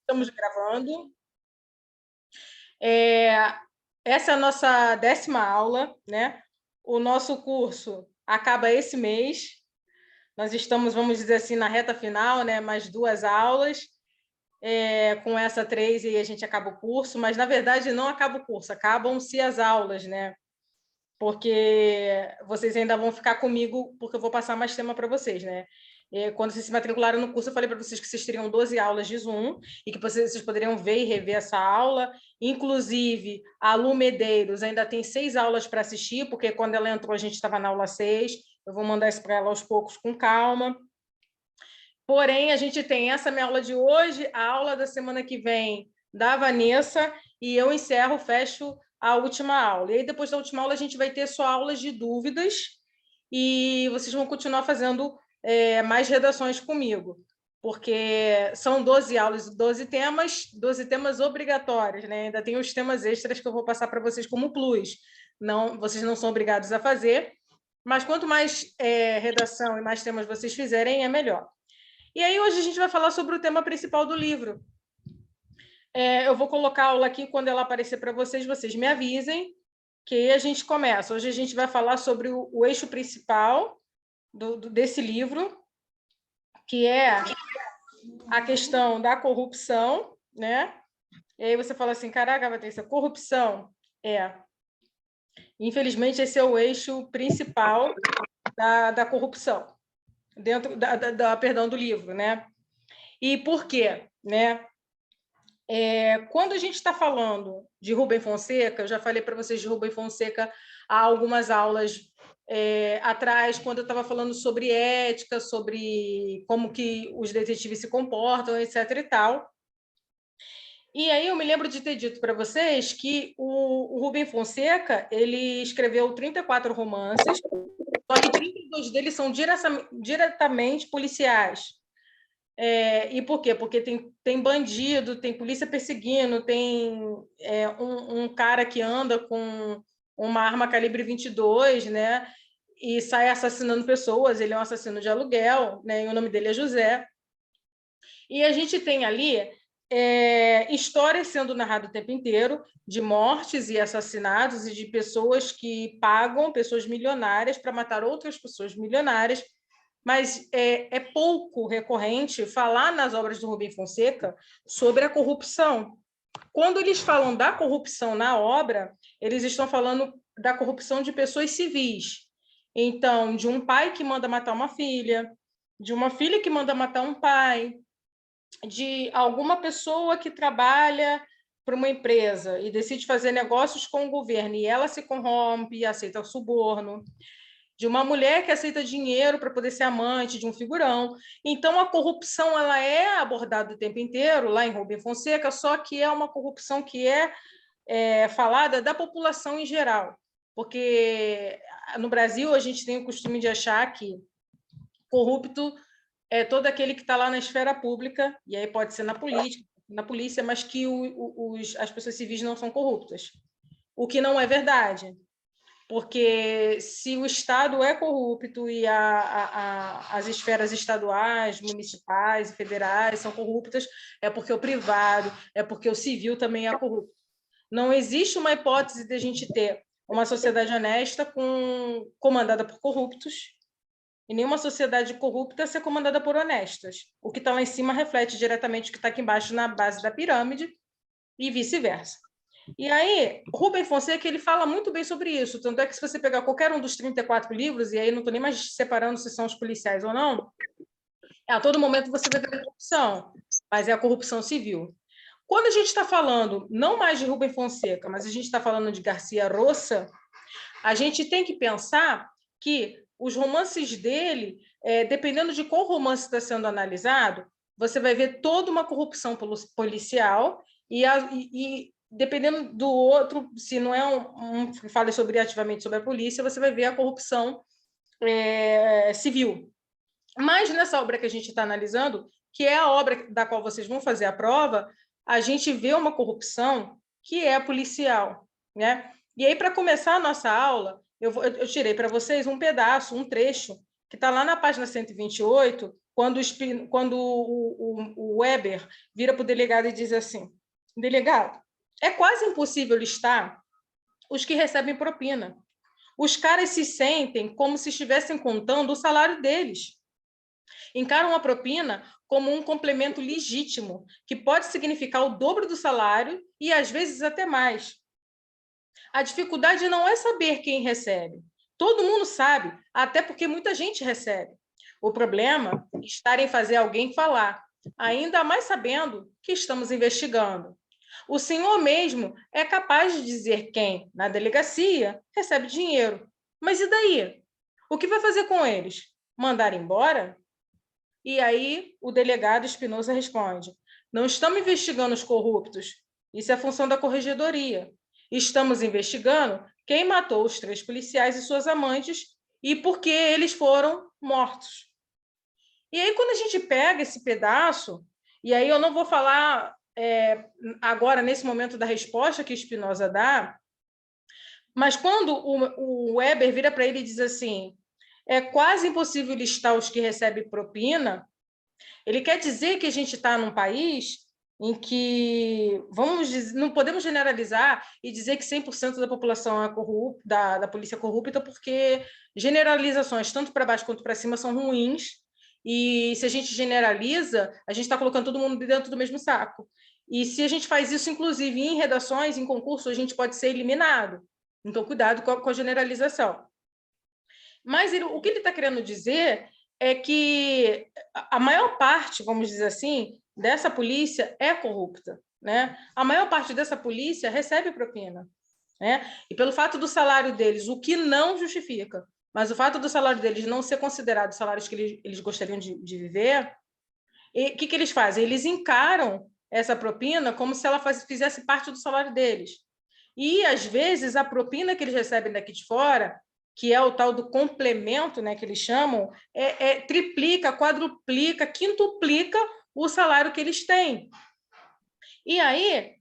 Estamos gravando. Essa é a nossa 10ª aula, né? O nosso curso acaba esse mês. Nós estamos, vamos dizer assim, na reta final, né? Mais 2 aulas. Com essa 3 e a gente acaba o curso, mas, na verdade, não acaba o curso, acabam-se as aulas, né? Porque vocês ainda vão ficar comigo, porque eu vou passar mais tema para vocês, né? Quando vocês se matricularam no curso, eu falei para vocês que vocês teriam 12 aulas de Zoom e que vocês poderiam ver e rever essa aula. Inclusive, a Lu Medeiros ainda tem 6 aulas para assistir, porque quando ela entrou, a gente estava na aula 6. Eu vou mandar isso para ela aos poucos, com calma. Porém, a gente tem essa minha aula de hoje, a aula da semana que vem da Vanessa, e eu encerro, fecho a última aula. E aí, depois da última aula, a gente vai ter só aulas de dúvidas, e vocês vão continuar fazendo mais redações comigo, porque são 12 aulas, 12 temas obrigatórios, né? Ainda tem os temas extras que eu vou passar para vocês como plus. Não, vocês não são obrigados a fazer, mas quanto mais redação e mais temas vocês fizerem, é melhor. E aí, hoje a gente vai falar sobre o tema principal do livro. Eu vou colocar a aula aqui, quando ela aparecer para vocês, vocês me avisem, que aí a gente começa. Hoje a gente vai falar sobre o eixo principal desse livro, que é a questão da corrupção, né? E aí você fala assim, caraca, Patrícia, corrupção infelizmente, esse é o eixo principal da corrupção, dentro perdão, do livro, né? E por quê, né? Quando a gente está falando de Rubem Fonseca, eu já falei para vocês de Rubem Fonseca há algumas aulas atrás, quando eu estava falando sobre ética, sobre como que os detetives se comportam, etc. e tal. E aí eu me lembro de ter dito para vocês que o Rubem Fonseca ele escreveu 34 romances, só que 32 deles são diretamente policiais. E por quê? Porque tem bandido, tem polícia perseguindo, tem um cara que anda com uma arma calibre 22, né? E sai assassinando pessoas. Ele é um assassino de aluguel, né? E o nome dele é José. E a gente tem ali histórias sendo narradas o tempo inteiro de mortes e assassinatos e de pessoas que pagam, pessoas milionárias, para matar outras pessoas milionárias. Mas é pouco recorrente falar nas obras do Rubem Fonseca sobre a corrupção. Quando eles falam da corrupção na obra, eles estão falando da corrupção de pessoas civis. Então, de um pai que manda matar uma filha, de uma filha que manda matar um pai, de alguma pessoa que trabalha para uma empresa e decide fazer negócios com o governo e ela se corrompe e aceita o suborno, de uma mulher que aceita dinheiro para poder ser amante de um figurão. Então, a corrupção ela é abordada o tempo inteiro lá em Rubem Fonseca, só que é uma corrupção que é falada da população em geral, porque no Brasil a gente tem o costume de achar que corrupto é todo aquele que está lá na esfera pública, e aí pode ser na política, na polícia, mas que as pessoas civis não são corruptas. O que não é verdade, porque se o Estado é corrupto e as esferas estaduais, municipais e federais são corruptas, é porque o privado, é porque o civil também é corrupto. Não existe uma hipótese de a gente ter uma sociedade honesta comandada por corruptos e nenhuma sociedade corrupta ser comandada por honestas. O que está lá em cima reflete diretamente o que está aqui embaixo na base da pirâmide e vice-versa. E aí, Rubem Fonseca ele fala muito bem sobre isso, tanto é que se você pegar qualquer um dos 34 livros, e aí não estou nem mais separando se são os policiais ou não, a todo momento você vai ver corrupção, mas é a corrupção civil. Quando a gente está falando, não mais de Rubem Fonseca, mas a gente está falando de Garcia Rosa, a gente tem que pensar que os romances dele, dependendo de qual romance está sendo analisado, você vai ver toda uma corrupção policial e dependendo do outro, se não é um que fala ativamente sobre a polícia, você vai ver a corrupção civil. Mas nessa obra que a gente está analisando, que é a obra da qual vocês vão fazer a prova, a gente vê uma corrupção que é policial, né? E aí, para começar a nossa aula, eu tirei para vocês um pedaço, um trecho, que está lá na página 128, quando o Weber vira para o delegado e diz assim: delegado, é quase impossível listar os que recebem propina. Os caras se sentem como se estivessem contando o salário deles. Encaram a propina como um complemento legítimo, que pode significar o dobro do salário e, às vezes, até mais. A dificuldade não é saber quem recebe. Todo mundo sabe, até porque muita gente recebe. O problema está em fazer alguém falar, ainda mais sabendo que estamos investigando. O senhor mesmo é capaz de dizer quem, na delegacia, recebe dinheiro. Mas e daí? O que vai fazer com eles? Mandar embora? E aí o delegado Espinosa responde: não estamos investigando os corruptos. Isso é função da corregedoria. Estamos investigando quem matou os 3 policiais e suas amantes e por que eles foram mortos. E aí, quando a gente pega esse pedaço, e aí eu não vou falar agora, nesse momento da resposta que Espinosa dá, mas quando o Weber vira para ele e diz assim: é quase impossível listar os que recebem propina, ele quer dizer que a gente está num país em que, vamos dizer, não podemos generalizar e dizer que 100% da população é corrupta, da polícia é corrupta, porque generalizações, tanto para baixo quanto para cima, são ruins, e se a gente generaliza, a gente está colocando todo mundo dentro do mesmo saco. E se a gente faz isso, inclusive, em redações, em concurso, a gente pode ser eliminado. Então, cuidado com a generalização. Mas o que ele está querendo dizer é que a maior parte, vamos dizer assim, dessa polícia é corrupta, né? A maior parte dessa polícia recebe propina, né? E pelo fato do salário deles, o que não justifica, mas o fato do salário deles não ser considerado salários que eles gostariam de viver, o que eles fazem? Eles encaram essa propina como se ela fizesse parte do salário deles. E, às vezes, a propina que eles recebem daqui de fora, que é o tal do complemento, né, que eles chamam, triplica, quadruplica, quintuplica o salário que eles têm. E aí,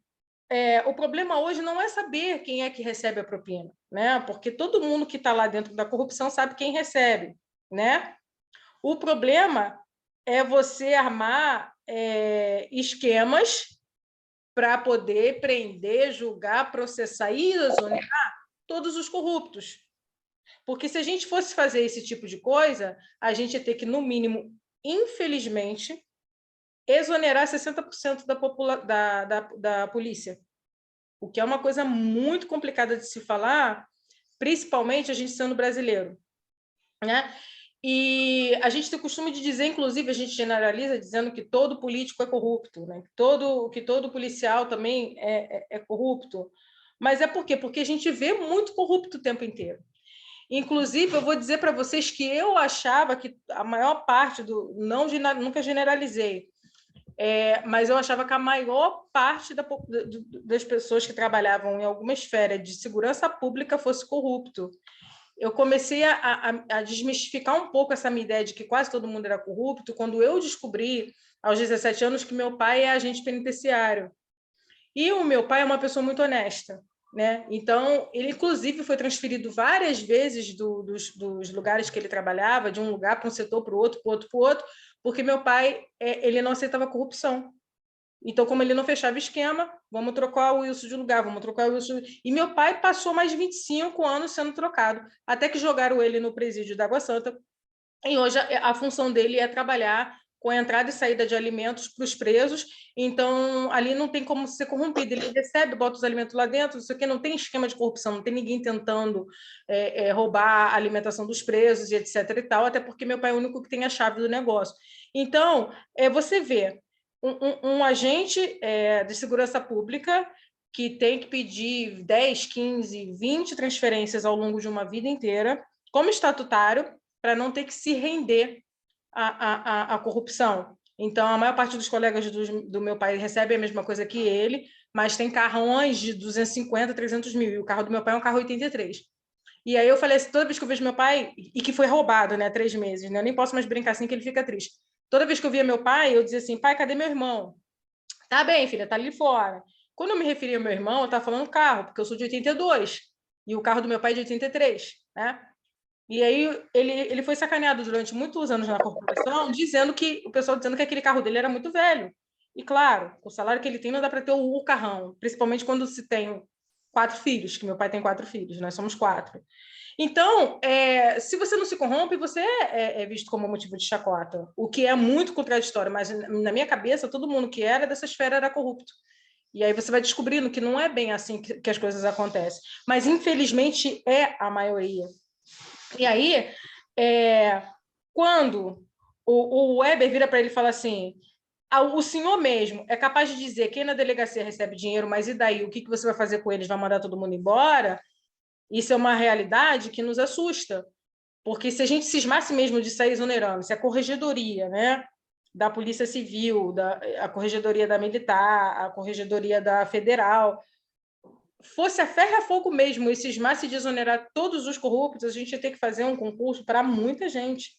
o problema hoje não é saber quem é que recebe a propina, né? Porque todo mundo que está lá dentro da corrupção sabe quem recebe, né? O problema é você armar esquemas para poder prender, julgar, processar e exonerar todos os corruptos. Porque se a gente fosse fazer esse tipo de coisa, a gente ia ter que, no mínimo, infelizmente, exonerar 60% da polícia, o que é uma coisa muito complicada de se falar, principalmente a gente sendo brasileiro, né? E a gente tem o costume de dizer, inclusive, a gente generaliza dizendo que todo político é corrupto, né? Que todo policial também é corrupto. Mas é por quê? Porque a gente vê muito corrupto o tempo inteiro. Inclusive, eu vou dizer para vocês que eu achava que a maior parte nunca generalizei, mas eu achava que a maior parte das pessoas que trabalhavam em alguma esfera de segurança pública fosse corrupto. Eu comecei a desmistificar um pouco essa minha ideia de que quase todo mundo era corrupto quando eu descobri, aos 17 anos, que meu pai é agente penitenciário. E o meu pai é uma pessoa muito honesta, né? Então, ele, inclusive, foi transferido várias vezes dos lugares que ele trabalhava, de um lugar para um setor, para o outro, para o outro, para o outro, porque meu pai ele não aceitava corrupção. Então, como ele não fechava esquema, vamos trocar o Wilson de lugar, vamos trocar o Wilson. E meu pai passou mais de 25 anos sendo trocado, até que jogaram ele no presídio da Água Santa. E hoje a função dele é trabalhar com a entrada e saída de alimentos para os presos. Então, ali não tem como ser corrompido. Ele recebe, bota os alimentos lá dentro, isso aqui não tem esquema de corrupção, não tem ninguém tentando roubar a alimentação dos presos e etc. e tal, até porque meu pai é o único que tem a chave do negócio. Então, você vê um agente de segurança pública que tem que pedir 10, 15, 20 transferências ao longo de uma vida inteira, como estatutário, para não ter que se render à corrupção. Então, a maior parte dos colegas do meu pai recebe a mesma coisa que ele, mas tem carrões de 250, 300 mil, e o carro do meu pai é um carro 83. E aí eu falei assim, toda vez que eu vejo meu pai, e que foi roubado, né, 3 meses, né, eu nem posso mais brincar assim que ele fica triste. Toda vez que eu via meu pai, eu dizia assim, pai, cadê meu irmão? Tá bem, filha, tá ali fora. Quando eu me referia ao meu irmão, eu estava falando carro, porque eu sou de 82, e o carro do meu pai é de 83, né? E aí ele foi sacaneado durante muitos anos na corporação, o pessoal dizendo que aquele carro dele era muito velho. E claro, o salário que ele tem não dá para ter o carrão, principalmente quando se tem 4 filhos, que meu pai tem 4 filhos, nós somos 4. Então, se você não se corrompe, você é visto como motivo de chacota, o que é muito contraditório, mas na minha cabeça, todo mundo que era dessa esfera era corrupto. E aí você vai descobrindo que não é bem assim que as coisas acontecem. Mas, infelizmente, é a maioria. E aí, quando o Weber vira para ele e fala assim, o senhor mesmo é capaz de dizer quem na delegacia recebe dinheiro, mas e daí? O que você vai fazer com eles? Vai mandar todo mundo embora? Isso é uma realidade que nos assusta. Porque se a gente cismasse mesmo de sair exonerando, se a corregedoria, né, da Polícia Civil, a corregedoria da Militar, a corregedoria da Federal, fosse a ferro e a fogo mesmo e cismasse de exonerar todos os corruptos, a gente ia ter que fazer um concurso para muita gente.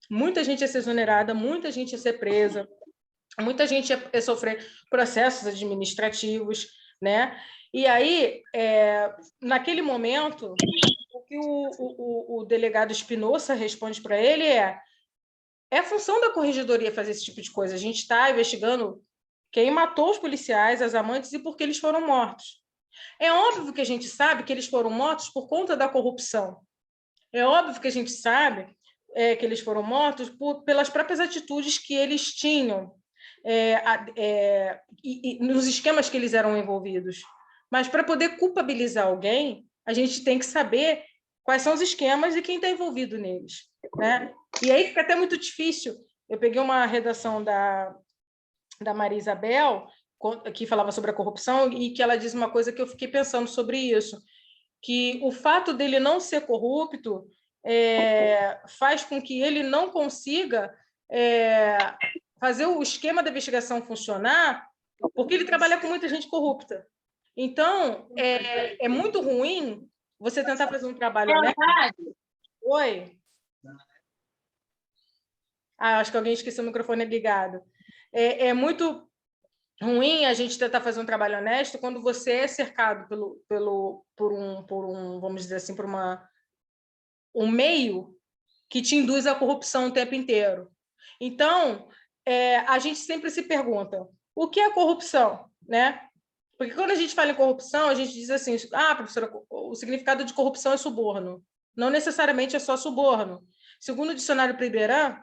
Muita gente ia ser exonerada, muita gente ia ser presa, muita gente ia sofrer processos administrativos, né? E aí, naquele momento, o que o delegado Espinosa responde para ele é a função da corregedoria fazer esse tipo de coisa. A gente está investigando quem matou os policiais, as amantes e por que eles foram mortos. É óbvio que a gente sabe que eles foram mortos por conta da corrupção. É óbvio que a gente sabe que eles foram mortos pelas próprias atitudes que eles tinham e nos esquemas que eles eram envolvidos. Mas para poder culpabilizar alguém, a gente tem que saber quais são os esquemas e quem está envolvido neles, né? E aí fica até muito difícil. Eu peguei uma redação da Maria Isabel, que falava sobre a corrupção, e que ela diz uma coisa que eu fiquei pensando sobre isso, que o fato dele não ser corrupto faz com que ele não consiga fazer o esquema da investigação funcionar, porque ele trabalha com muita gente corrupta. Então, é muito ruim você tentar fazer um trabalho honesto. Oi? Acho que alguém esqueceu o microfone ligado. É muito ruim a gente tentar fazer um trabalho honesto quando você é cercado por um, vamos dizer assim, por um meio que te induz à corrupção o tempo inteiro. Então, a gente sempre se pergunta, o que é corrupção, né? Porque quando a gente fala em corrupção, a gente diz assim, professora, o significado de corrupção é suborno. Não necessariamente é só suborno. Segundo o dicionário Priberan,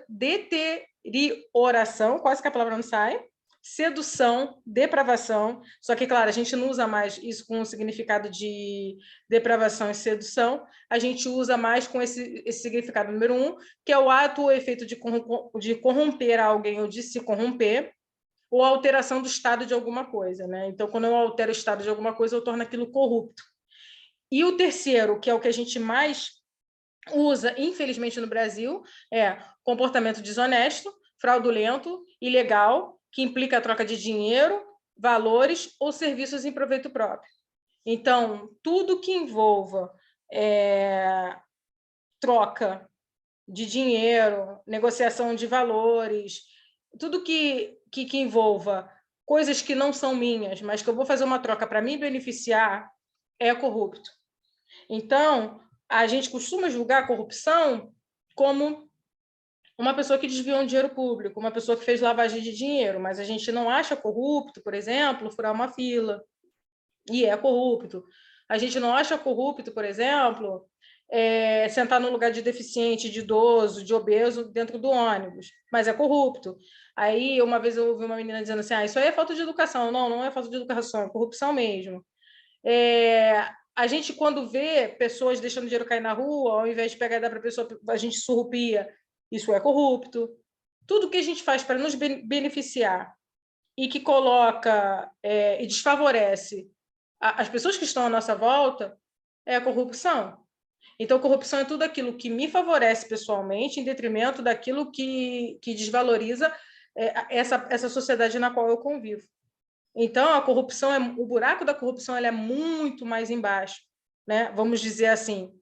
deterioração, quase que a palavra não sai, sedução, depravação, só que, claro, a gente não usa mais isso com o significado de depravação e sedução, a gente usa mais com esse significado número 1, que é o ato ou efeito de corromper alguém ou de se corromper, ou a alteração do estado de alguma coisa, né? Então, quando eu altero o estado de alguma coisa, eu torno aquilo corrupto. E o terceiro, que é o que a gente mais usa, infelizmente, no Brasil, é comportamento desonesto, fraudulento, ilegal, que implica a troca de dinheiro, valores ou serviços em proveito próprio. Então, tudo que envolva troca de dinheiro, negociação de valores, tudo que envolva coisas que não são minhas, mas que eu vou fazer uma troca para me beneficiar, é corrupto. Então, a gente costuma julgar a corrupção como uma pessoa que desviou um dinheiro público, uma pessoa que fez lavagem de dinheiro, mas a gente não acha corrupto, por exemplo, furar uma fila, e é corrupto. A gente não acha corrupto, por exemplo, sentar no lugar de deficiente, de idoso, de obeso dentro do ônibus, mas é corrupto. Aí, uma vez eu ouvi uma menina dizendo assim, isso aí é falta de educação. Não, não é falta de educação, é corrupção mesmo. A gente, quando vê pessoas deixando dinheiro cair na rua, ao invés de pegar e dar para a pessoa, a gente surrupia, isso é corrupto. Tudo que a gente faz para nos beneficiar e que coloca e desfavorece as pessoas que estão à nossa volta é a corrupção. Então, corrupção é tudo aquilo que me favorece pessoalmente em detrimento daquilo que desvaloriza essa sociedade na qual eu convivo. Então, a corrupção, o buraco da corrupção é muito mais embaixo, né? Vamos dizer assim.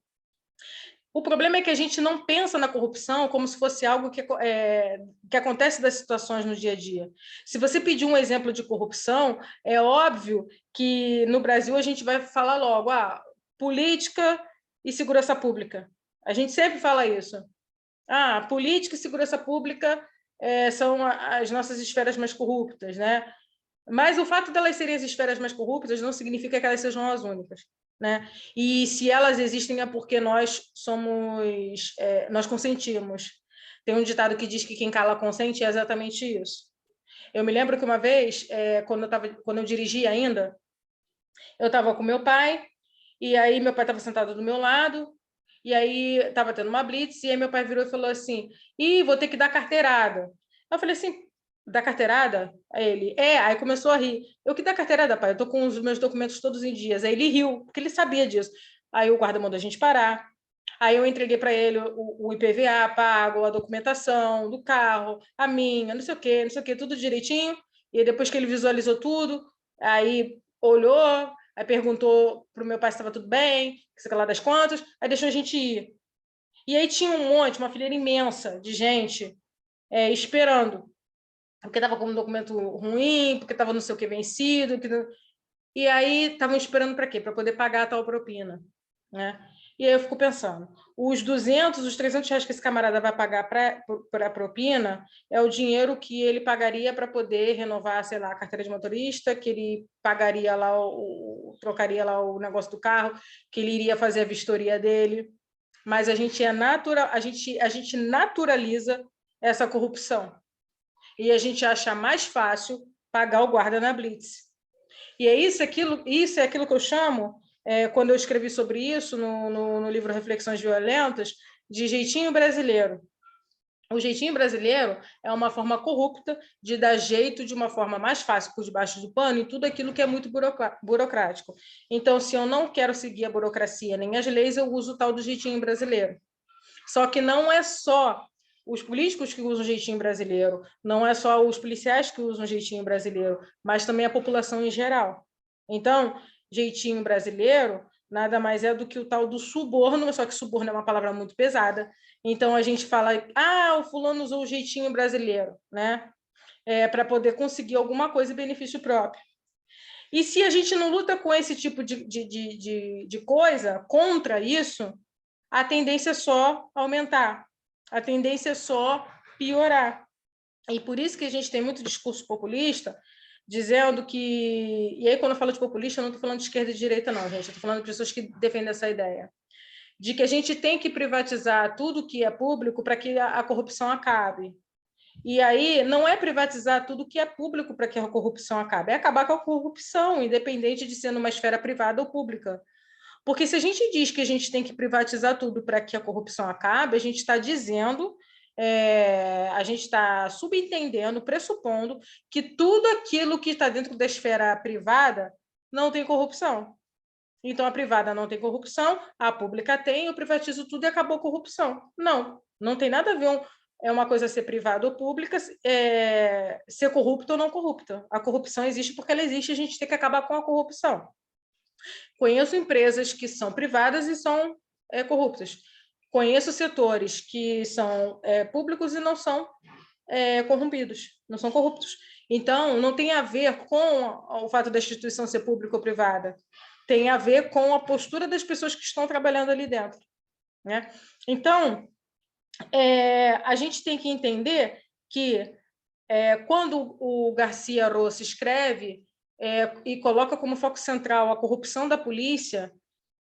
O problema é que a gente não pensa na corrupção como se fosse algo que acontece das situações no dia a dia. Se você pedir um exemplo de corrupção, é óbvio que no Brasil a gente vai falar logo, política e segurança pública. A gente sempre fala isso. Política e segurança pública são as nossas esferas mais corruptas, né? Mas o fato delas serem as esferas mais corruptas não significa que elas sejam as únicas, né? E se elas existem é porque nós nós consentimos. Tem um ditado que diz que quem cala consente, é exatamente isso. Eu me lembro que uma vez, quando eu dirigia ainda, eu estava com meu pai, e aí meu pai estava sentado do meu lado, e aí estava tendo uma blitz, e aí meu pai virou e falou assim, vou ter que dar carteirada. Eu falei assim, dar carteirada? Aí ele, aí começou a rir. Eu, que dar carteirada, pai? Eu tô com os meus documentos todos em dias. Aí ele riu, porque ele sabia disso. Aí o guarda mandou a gente parar. Aí eu entreguei para ele o IPVA pago, a documentação do carro, a minha, não sei o quê, tudo direitinho. E depois que ele visualizou tudo, aí olhou, aí perguntou para o meu pai se estava tudo bem, sei lá das contas, aí deixou a gente ir. E aí tinha um monte, uma fileira imensa de gente esperando, porque estava com um documento ruim, porque estava não sei o que vencido. E aí estavam esperando para quê? Para poder pagar a tal propina, né? E aí eu fico pensando, os 200, os 300 reais que esse camarada vai pagar para a propina é o dinheiro que ele pagaria para poder renovar, sei lá, a carteira de motorista, que ele pagaria lá, trocaria lá o negócio do carro, que ele iria fazer a vistoria dele. Mas a gente a gente naturaliza essa corrupção. E a gente acha mais fácil pagar o guarda na blitz. E isso é aquilo que eu chamo, quando eu escrevi sobre isso no livro Reflexões Violentas, de jeitinho brasileiro. O jeitinho brasileiro é uma forma corrupta de dar jeito de uma forma mais fácil por debaixo do pano em tudo aquilo que é muito burocrático. Então, se eu não quero seguir a burocracia nem as leis, eu uso o tal do jeitinho brasileiro. Só que não é só os políticos que usam jeitinho brasileiro, não é só os policiais que usam jeitinho brasileiro, mas também a população em geral. Então, jeitinho brasileiro nada mais é do que o tal do suborno, só que suborno é uma palavra muito pesada. Então, a gente fala, o fulano usou o jeitinho brasileiro, né? Para poder conseguir alguma coisa e benefício próprio. E se a gente não luta com esse tipo de coisa, contra isso, a tendência é só aumentar, a tendência é só piorar. E por isso que a gente tem muito discurso populista, dizendo que... E aí, quando eu falo de populista, eu não estou falando de esquerda e de direita, não, gente. Eu estou falando de pessoas que defendem essa ideia. De que a gente tem que privatizar tudo que é público para que a corrupção acabe. E aí, não é privatizar tudo que é público para que a corrupção acabe, é acabar com a corrupção, independente de ser numa esfera privada ou pública. Porque se a gente diz que a gente tem que privatizar tudo para que a corrupção acabe, a gente está dizendo, a gente está subentendendo, pressupondo que tudo aquilo que está dentro da esfera privada não tem corrupção. Então, a privada não tem corrupção, a pública tem, eu privatizo tudo e acabou a corrupção. Não, não tem nada a ver uma coisa ser privada ou pública, ser corrupta ou não corrupta. A corrupção existe porque ela existe, a gente tem que acabar com a corrupção. Conheço empresas que são privadas e são corruptas. Conheço setores que são públicos e não são corrompidos, não são corruptos. Então, não tem a ver com o fato da instituição ser pública ou privada. Tem a ver com a postura das pessoas que estão trabalhando ali dentro, né? Então, a gente tem que entender que quando o Garcia Rosa escreve e coloca como foco central a corrupção da polícia,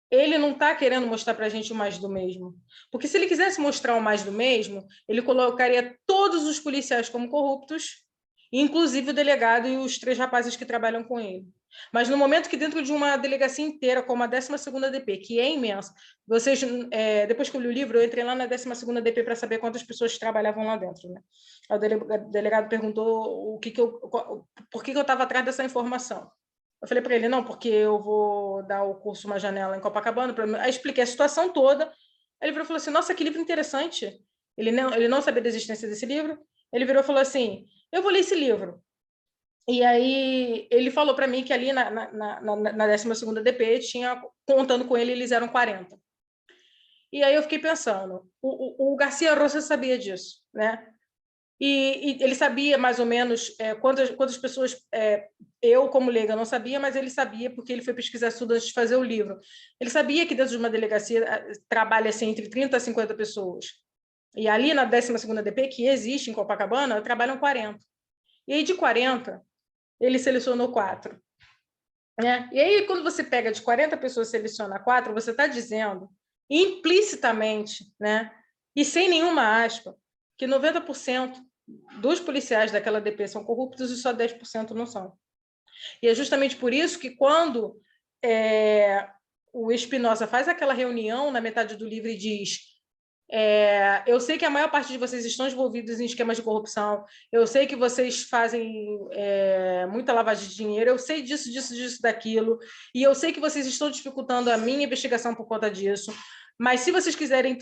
ele não está querendo mostrar para a gente o mais do mesmo. Porque se ele quisesse mostrar o mais do mesmo, ele colocaria todos os policiais como corruptos, inclusive o delegado e os 3 rapazes que trabalham com ele. Mas no momento que dentro de uma delegacia inteira, como a 12ª DP, que é imensa, depois que eu li o livro, eu entrei lá na 12ª DP para saber quantas pessoas trabalhavam lá dentro, né? O delegado perguntou por que eu estava atrás dessa informação. Eu falei para ele, não, porque eu vou dar o curso Uma Janela em Copacabana. Aí expliquei a situação toda. Ele virou e falou assim, nossa, que livro interessante. Ele não sabia da existência desse livro. Ele virou e falou assim, eu vou ler esse livro. E aí ele falou para mim que ali na 12ª DP, contando com ele, eles eram 40. E aí eu fiquei pensando, o Garcia Rosa sabia disso, né? e ele sabia mais ou menos quantas pessoas, eu como leiga não sabia, mas ele sabia porque ele foi pesquisar tudo antes de fazer o livro. Ele sabia que dentro de uma delegacia trabalha-se entre 30 a 50 pessoas. E ali na 12ª DP, que existe em Copacabana, trabalham 40. E aí de 40, ele selecionou 4. Né? E aí, quando você pega de 40 pessoas e seleciona 4, você está dizendo implicitamente, né, e sem nenhuma aspa, que 90% dos policiais daquela DP são corruptos e só 10% não são. E é justamente por isso que quando o Espinosa faz aquela reunião na metade do livro e diz: eu sei que a maior parte de vocês estão envolvidos em esquemas de corrupção, eu sei que vocês fazem muita lavagem de dinheiro, eu sei disso, daquilo, e eu sei que vocês estão dificultando a minha investigação por conta disso, mas se vocês quiserem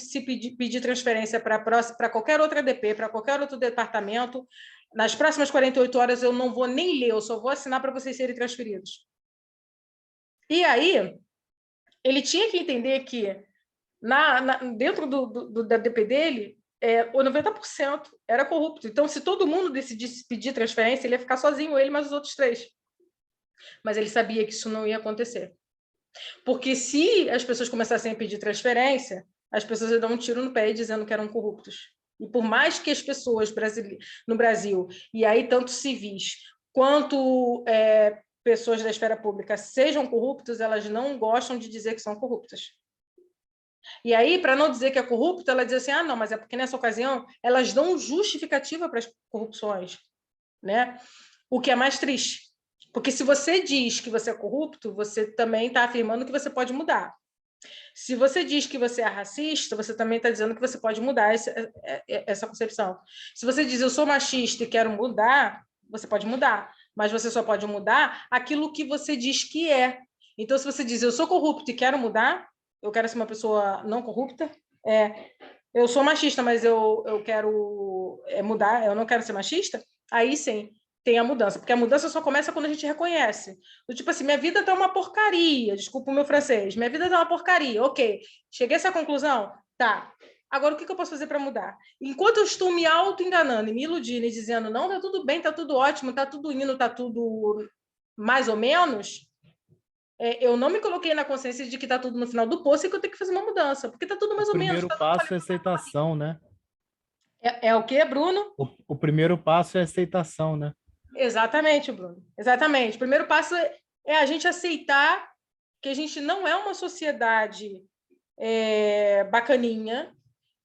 pedir transferência para qualquer outra DP, para qualquer outro departamento, nas próximas 48 horas eu não vou nem ler, eu só vou assinar para vocês serem transferidos. E aí, ele tinha que entender que dentro da DP dele, o 90% era corrupto. Então, se todo mundo decidisse pedir transferência, ele ia ficar sozinho, ele mais os outros 3. Mas ele sabia que isso não ia acontecer. Porque se as pessoas começassem a pedir transferência, as pessoas iam dar um tiro no pé dizendo que eram corruptos. E por mais que as pessoas no Brasil, e aí tanto civis quanto pessoas da esfera pública sejam corruptos, elas não gostam de dizer que são corruptas. E aí, para não dizer que é corrupto, ela diz assim: ah, não, mas é porque nessa ocasião elas dão justificativa para as corrupções, né? O que é mais triste. Porque se você diz que você é corrupto, você também está afirmando que você pode mudar. Se você diz que você é racista, você também está dizendo que você pode mudar essa concepção. Se você diz eu sou machista e quero mudar, você pode mudar, mas você só pode mudar aquilo que você diz que é. Então, se você diz eu sou corrupto e quero mudar, eu quero ser uma pessoa não corrupta, eu sou machista, mas eu quero mudar, eu não quero ser machista, aí sim, tem a mudança, porque a mudança só começa quando a gente reconhece. Tipo assim, minha vida tá uma porcaria, desculpa o meu francês, minha vida tá uma porcaria, ok, cheguei a essa conclusão? Tá. Agora, o que eu posso fazer para mudar? Enquanto eu estou me auto-enganando e me iludindo e dizendo, não, tá tudo bem, tá tudo ótimo, tá tudo indo, tá tudo mais ou menos, eu não me coloquei na consciência de que tá tudo no final do poço e que eu tenho que fazer uma mudança, porque tá tudo mais ou menos. Primeiro passo é aceitação, né? É o quê, Bruno? O primeiro passo é aceitação, né? Exatamente, Bruno. Exatamente. O primeiro passo é a gente aceitar que a gente não é uma sociedade bacaninha,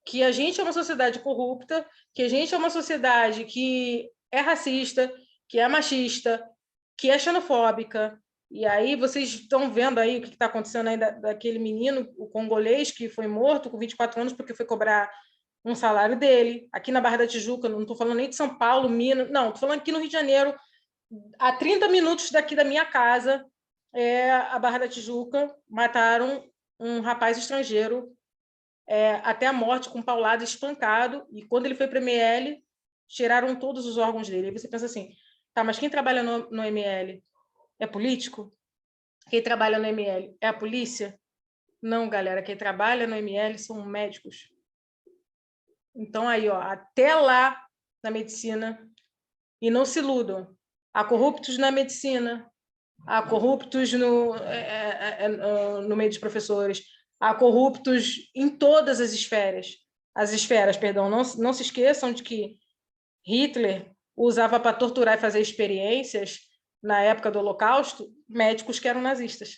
que a gente é uma sociedade corrupta, que a gente é uma sociedade que é racista, que é machista, que é xenofóbica. E aí vocês estão vendo aí o que está acontecendo aí daquele menino, o congolês, que foi morto com 24 anos porque foi cobrar um salário dele. Aqui na Barra da Tijuca, não estou falando nem de São Paulo, Minas, não, estou falando aqui no Rio de Janeiro, a 30 minutos daqui da minha casa, a Barra da Tijuca, mataram um rapaz estrangeiro até a morte, com paulado, espancado, e quando ele foi para o ML, tiraram todos os órgãos dele. E você pensa assim, tá, mas quem trabalha no ML é político? Quem trabalha no ML é a polícia? Não, galera, quem trabalha no ML são médicos. Então, aí, ó, até lá na medicina, e não se iludam, há corruptos na medicina, há corruptos no meio dos professores, há corruptos em todas as esferas, perdão. Não se esqueçam de que Hitler usava para torturar e fazer experiências, na época do Holocausto, médicos que eram nazistas.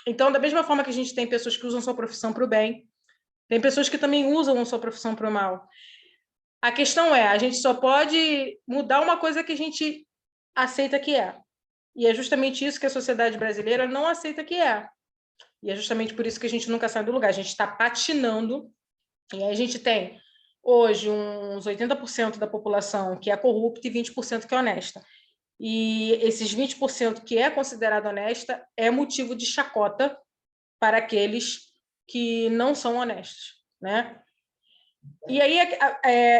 Então, da mesma forma que a gente tem pessoas que usam sua profissão para o bem, tem pessoas que também usam sua profissão para o mal. A questão é, a gente só pode mudar uma coisa que a gente aceita que é. E é justamente isso que a sociedade brasileira não aceita que é. E é justamente por isso que a gente nunca sai do lugar. A gente está patinando. E aí a gente tem, hoje, uns 80% da população que é corrupta e 20% que é honesta. E esses 20% que é considerado honesta é motivo de chacota para aqueles que não são honestos, né? E aí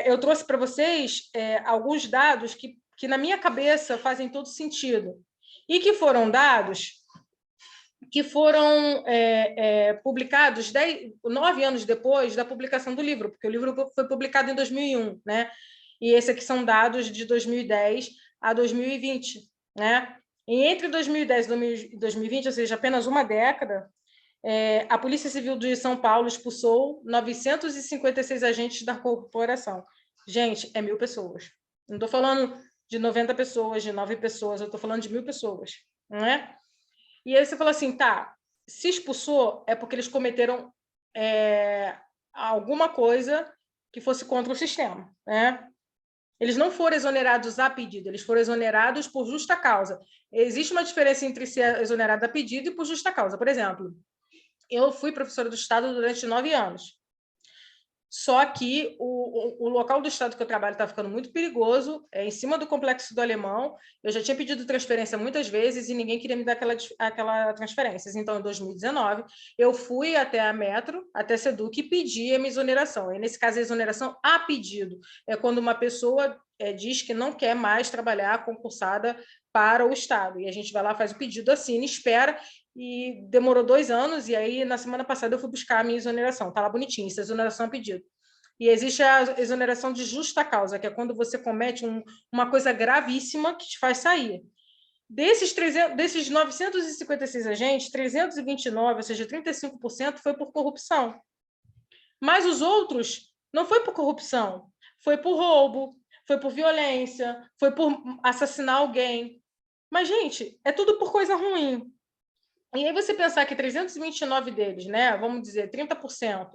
eu trouxe para vocês alguns dados que, na minha cabeça, fazem todo sentido. E que foram dados que foram publicados 9 anos depois da publicação do livro, porque o livro foi publicado em 2001, né? E esses aqui são dados de 2010 a 2020, né? E entre 2010 e 2020, ou seja, apenas uma década, a Polícia Civil de São Paulo expulsou 956 agentes da corporação. Gente, é 1.000 pessoas. Não estou falando de 90 pessoas, de 9 pessoas, eu estou falando de 1.000 pessoas, não é? E aí você fala assim, tá, se expulsou é porque eles cometeram alguma coisa que fosse contra o sistema, né? Eles não foram exonerados a pedido, eles foram exonerados por justa causa. Existe uma diferença entre ser exonerado a pedido e por justa causa. Por exemplo, eu fui professora do Estado durante 9 anos. Só que o local do Estado que eu trabalho está ficando muito perigoso, em cima do Complexo do Alemão. Eu já tinha pedido transferência muitas vezes e ninguém queria me dar aquela transferência. Então, em 2019, eu fui até a Metro, até a Seduc, e pedi a minha exoneração. E, nesse caso, a exoneração a pedido. É quando uma pessoa diz que não quer mais trabalhar concursada para o Estado. E a gente vai lá, faz o pedido, assina, espera, e demorou 2 anos, e aí, na semana passada, eu fui buscar a minha exoneração. Está lá bonitinho, essa exoneração a pedido. E existe a exoneração de justa causa, que é quando você comete uma coisa gravíssima que te faz sair. Desses 956 agentes, 329, ou seja, 35%, foi por corrupção. Mas os outros não foi por corrupção, foi por roubo, foi por violência, foi por assassinar alguém. Mas, gente, é tudo por coisa ruim. E aí você pensar que 329 deles, né, vamos dizer, 30%,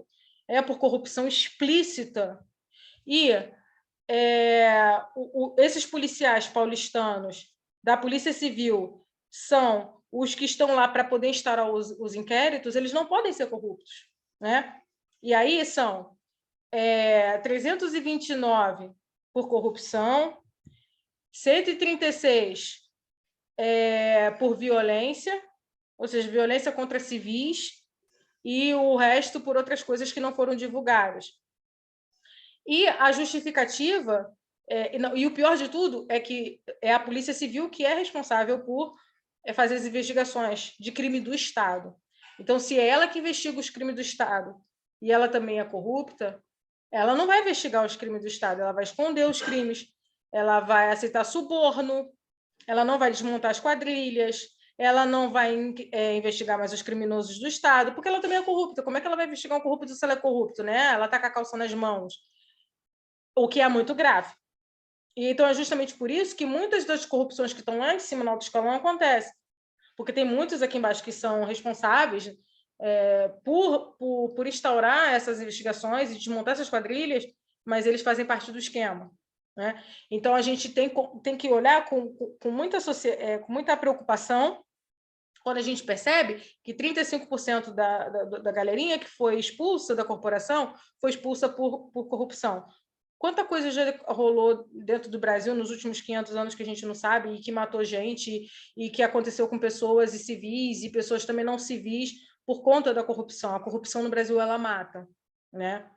é por corrupção explícita, e esses policiais paulistanos da Polícia Civil são os que estão lá para poder instaurar os inquéritos, eles não podem ser corruptos, né? E aí são 329 por corrupção, 136 por violência, ou seja, violência contra civis, e o resto por outras coisas que não foram divulgadas. E a justificativa, e o pior de tudo, é que é a Polícia Civil que é responsável por fazer as investigações de crime do Estado. Então, se é ela que investiga os crimes do Estado e ela também é corrupta, ela não vai investigar os crimes do Estado, ela vai esconder os crimes, ela vai aceitar suborno, ela não vai desmontar as quadrilhas, ela não vai investigar mais os criminosos do Estado, porque ela também é corrupta. Como é que ela vai investigar um corrupto se ela é corrupta, né? Ela está com a calça nas mãos, o que é muito grave. E então é justamente por isso que muitas das corrupções que estão lá em cima no alto escalão acontecem, porque tem muitos aqui embaixo que são responsáveis por instaurar essas investigações e desmontar essas quadrilhas, mas eles fazem parte do esquema, né? Então a gente tem que olhar com muita preocupação quando a gente percebe que 35% da galerinha que foi expulsa da corporação foi expulsa por corrupção. Quanta coisa já rolou dentro do Brasil nos últimos 500 anos que a gente não sabe e que matou gente e que aconteceu com pessoas e civis e pessoas também não civis por conta da corrupção. A corrupção no Brasil, ela mata, né?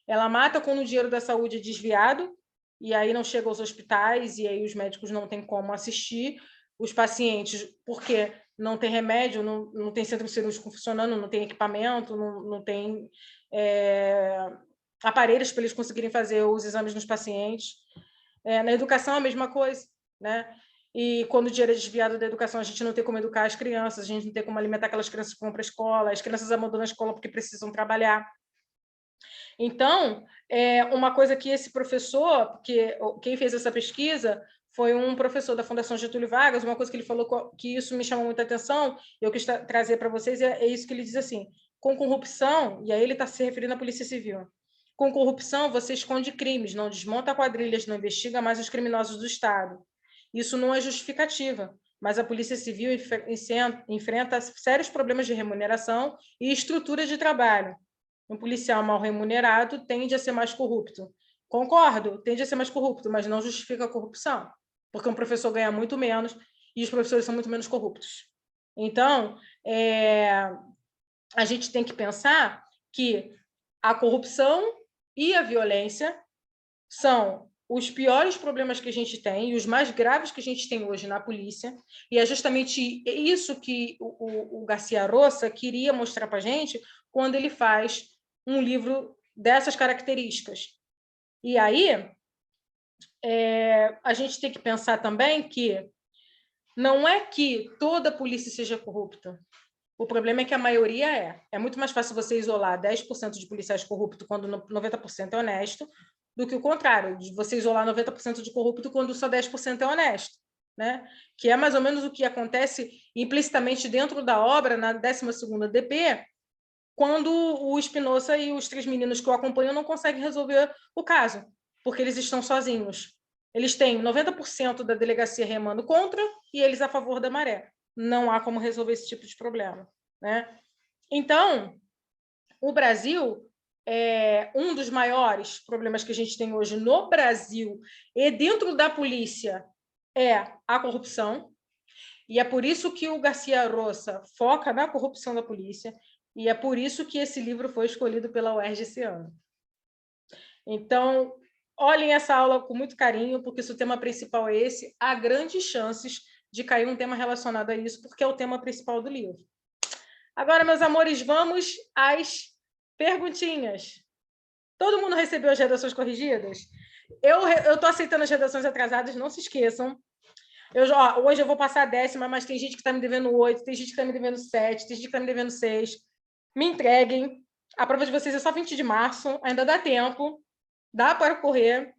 Ela mata quando o dinheiro da saúde é desviado e aí não chega aos hospitais e aí os médicos não têm como assistir os pacientes, porque não tem remédio, não tem centro cirúrgico funcionando, não tem equipamento, não tem aparelhos para eles conseguirem fazer os exames nos pacientes. Na educação, a mesma coisa, né? E quando o dinheiro é desviado da educação, a gente não tem como educar as crianças, a gente não tem como alimentar aquelas crianças que vão para a escola, as crianças abandonam a escola porque precisam trabalhar. Então, uma coisa que esse professor, porque quem fez essa pesquisa foi um professor da Fundação Getúlio Vargas, uma coisa que ele falou que isso me chamou muita atenção, eu quis trazer para vocês, é isso que ele diz assim: com corrupção, e aí ele está se referindo à Polícia Civil, com corrupção você esconde crimes, não desmonta quadrilhas, não investiga mais os criminosos do Estado. Isso não é justificativa, mas a Polícia Civil enfrenta sérios problemas de remuneração e estrutura de trabalho. Um policial mal remunerado tende a ser mais corrupto. Concordo, tende a ser mais corrupto, mas não justifica a corrupção, porque um professor ganha muito menos e os professores são muito menos corruptos. Então, a gente tem que pensar que a corrupção e a violência são os piores problemas que a gente tem e os mais graves que a gente tem hoje na polícia, e é justamente isso que o Garcia Rosa queria mostrar para a gente quando ele faz um livro dessas características. E aí, a gente tem que pensar também que não é que toda a polícia seja corrupta. O problema é que a maioria é. É muito mais fácil você isolar 10% de policiais corruptos quando 90% é honesto, do que o contrário, de você isolar 90% de corrupto quando só 10% é honesto. Né? Que é mais ou menos o que acontece implicitamente dentro da obra, na 12ª DP, quando o Espinosa e os 3 meninos que o acompanham não conseguem resolver o caso, porque eles estão sozinhos. Eles têm 90% da delegacia remando contra e eles a favor da maré. Não há como resolver esse tipo de problema. Né? Então, o Brasil é um dos maiores problemas que a gente tem hoje no Brasil e dentro da polícia é a corrupção, e é por isso que o Garcia Rosa foca na corrupção da polícia, e é por isso que esse livro foi escolhido pela UERJ esse ano. Então, olhem essa aula com muito carinho, porque se o tema principal é esse, há grandes chances de cair um tema relacionado a isso, porque é o tema principal do livro. Agora, meus amores, vamos às perguntinhas. Todo mundo recebeu as redações corrigidas? Eu estou aceitando as redações atrasadas, não se esqueçam. Hoje eu vou passar a 10ª, mas tem gente que está me devendo 8, tem gente que está me devendo 7, tem gente que está me devendo 6. Me entreguem. A prova de vocês é só 20 de março, ainda dá tempo, dá para correr.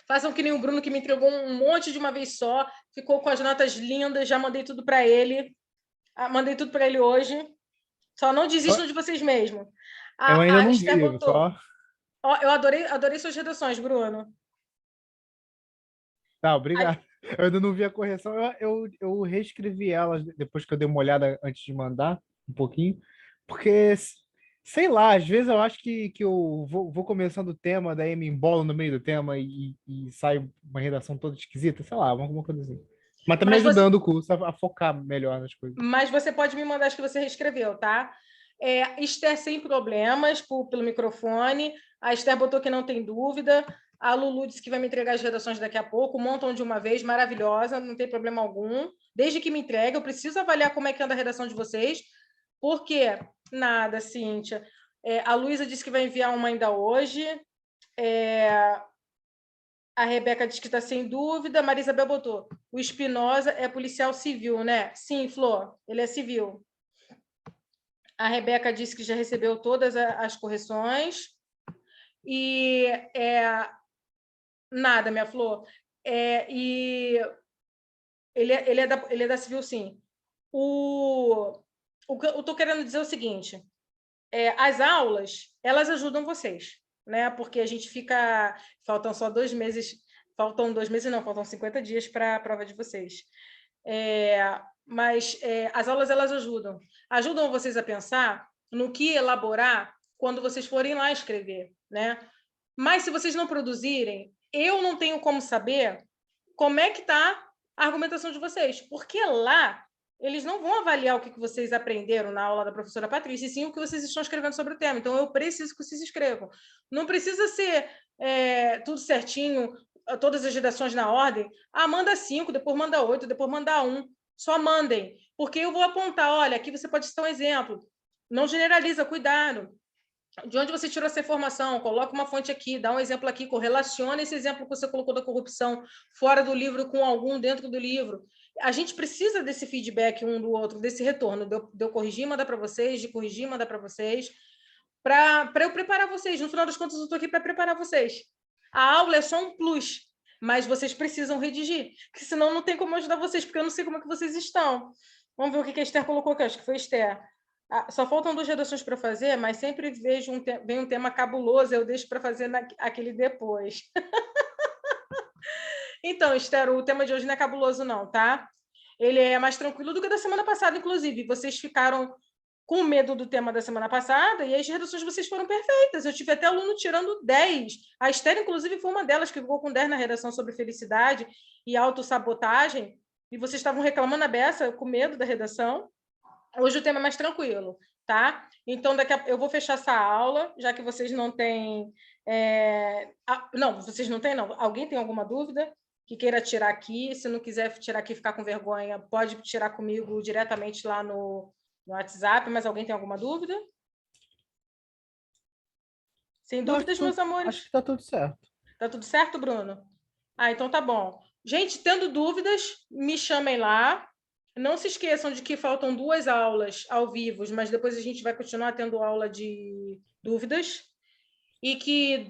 Façam que nem o Bruno, que me entregou um monte de uma vez só, ficou com as notas lindas, já mandei tudo para ele. Mandei tudo para ele hoje. Só não desistam de vocês mesmos. Eu ainda A não Esther vi, botou. só. Eu adorei suas redações, Bruno. Tá, obrigado. Eu ainda não vi a correção. Eu reescrevi elas depois que eu dei uma olhada antes de mandar, um pouquinho, porque, sei lá, às vezes eu acho que eu vou começando o tema, daí me embolo no meio do tema e sai uma redação toda esquisita, sei lá, alguma coisa assim. Mas tá me ajudando o curso a focar melhor nas coisas. Mas você pode me mandar as que você reescreveu, tá? Esther sem problemas pelo microfone. A Esther botou que não tem dúvida. A Lulu disse que vai me entregar as redações daqui a pouco. Montam de uma vez, maravilhosa, não tem problema algum. Desde que me entregue, eu preciso avaliar como é que anda a redação de vocês. Por quê? Nada, Cíntia. A Luísa disse que vai enviar uma ainda hoje. A Rebeca diz que está sem dúvida. Maria Isabel botou. O Espinosa é policial civil, né? Sim, Flor, ele é civil. A Rebeca disse que já recebeu todas as correções. E nada, minha Flor. E ele é da civil, sim. O que eu estou querendo dizer é o seguinte: as aulas, elas ajudam vocês, né? Porque a gente fica... Faltam só 2 meses... Faltam 2 meses, não, faltam 50 dias para a prova de vocês. Mas as aulas, elas ajudam vocês a pensar no que elaborar quando vocês forem lá escrever, né? Mas se vocês não produzirem, eu não tenho como saber como é que está a argumentação de vocês, porque lá eles não vão avaliar o que vocês aprenderam na aula da professora Patrícia, e sim o que vocês estão escrevendo sobre o tema. Então, eu preciso que vocês escrevam. Não precisa ser tudo certinho, todas as redações na ordem. Manda 5, depois manda 8, depois manda 1. Só mandem, porque eu vou apontar, olha, aqui você pode citar um exemplo. Não generaliza, cuidado. De onde você tirou essa informação? Coloca uma fonte aqui, dá um exemplo aqui, correlaciona esse exemplo que você colocou da corrupção fora do livro com algum dentro do livro. A gente precisa desse feedback um do outro, desse retorno, de eu corrigir e mandar para vocês, de corrigir e mandar para vocês, para eu preparar vocês. No final das contas, eu estou aqui para preparar vocês. A aula é só um plus, mas vocês precisam redigir, porque senão não tem como ajudar vocês, porque eu não sei como é que vocês estão. Vamos ver o que a Esther colocou aqui, acho que foi Esther. Só faltam 2 redações para fazer, mas sempre vem um tema cabuloso, eu deixo para fazer aquele depois. Então, Esther, o tema de hoje não é cabuloso, não, tá? Ele é mais tranquilo do que da semana passada, inclusive. Vocês ficaram com medo do tema da semana passada e as redações de vocês foram perfeitas. Eu tive até aluno tirando 10. A Esther, inclusive, foi uma delas que ficou com 10 na redação sobre felicidade e autossabotagem, e vocês estavam reclamando a beça com medo da redação. Hoje o tema é mais tranquilo, tá? Então, eu vou fechar essa aula, já que vocês não têm... Não, vocês não têm, não. Alguém tem alguma dúvida que queira tirar aqui? Se não quiser tirar aqui e ficar com vergonha, pode tirar comigo diretamente lá no WhatsApp, mas alguém tem alguma dúvida? Sem dúvidas, meus amores. Acho que está tudo certo. Tá tudo certo, Bruno? Ah, então tá bom. Gente, tendo dúvidas, me chamem lá. Não se esqueçam de que faltam 2 aulas ao vivo, mas depois a gente vai continuar tendo aula de dúvidas. E que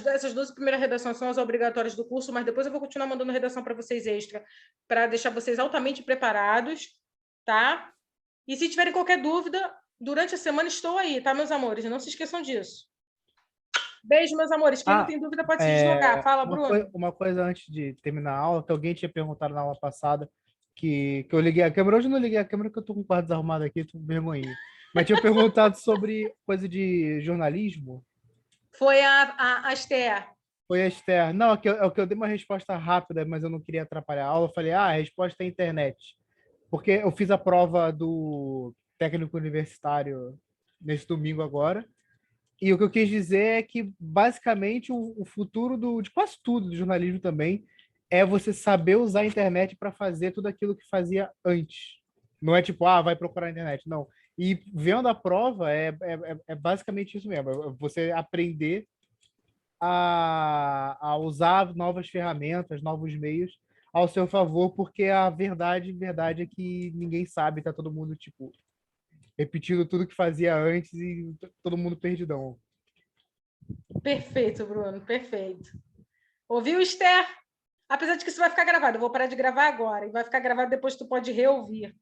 essas 12 primeiras redações são as obrigatórias do curso, mas depois eu vou continuar mandando redação para vocês extra, para deixar vocês altamente preparados, tá? E se tiverem qualquer dúvida, durante a semana estou aí, tá, meus amores? Não se esqueçam disso. Beijo, meus amores. Quem não Ah, tem dúvida pode se deslogar. Fala, Bruno. uma coisa antes de terminar a aula, que alguém tinha perguntado na aula passada, que eu liguei a câmera. Hoje eu não liguei a câmera porque eu tô com o quarto desarrumado aqui, tô com vergonhinha. Mas tinha perguntado sobre coisa de jornalismo. Foi a Esther. Foi a Esther. Não, é o que eu dei uma resposta rápida, mas eu não queria atrapalhar a aula. Eu falei, a resposta é internet. Porque eu fiz a prova do técnico universitário nesse domingo agora. E o que eu quis dizer é que, basicamente, o futuro de quase tudo do jornalismo também é você saber usar a internet para fazer tudo aquilo que fazia antes. Não é tipo, vai procurar na internet. Não. E vendo a prova, é basicamente isso mesmo. É você aprender a usar novas ferramentas, novos meios ao seu favor, porque a verdade é que ninguém sabe, tá todo mundo, tipo, repetindo tudo que fazia antes e todo mundo perdidão. Perfeito, Bruno. Perfeito. Ouviu, Esther? Apesar de que isso vai ficar gravado. Eu vou parar de gravar agora. E vai ficar gravado depois, tu pode reouvir.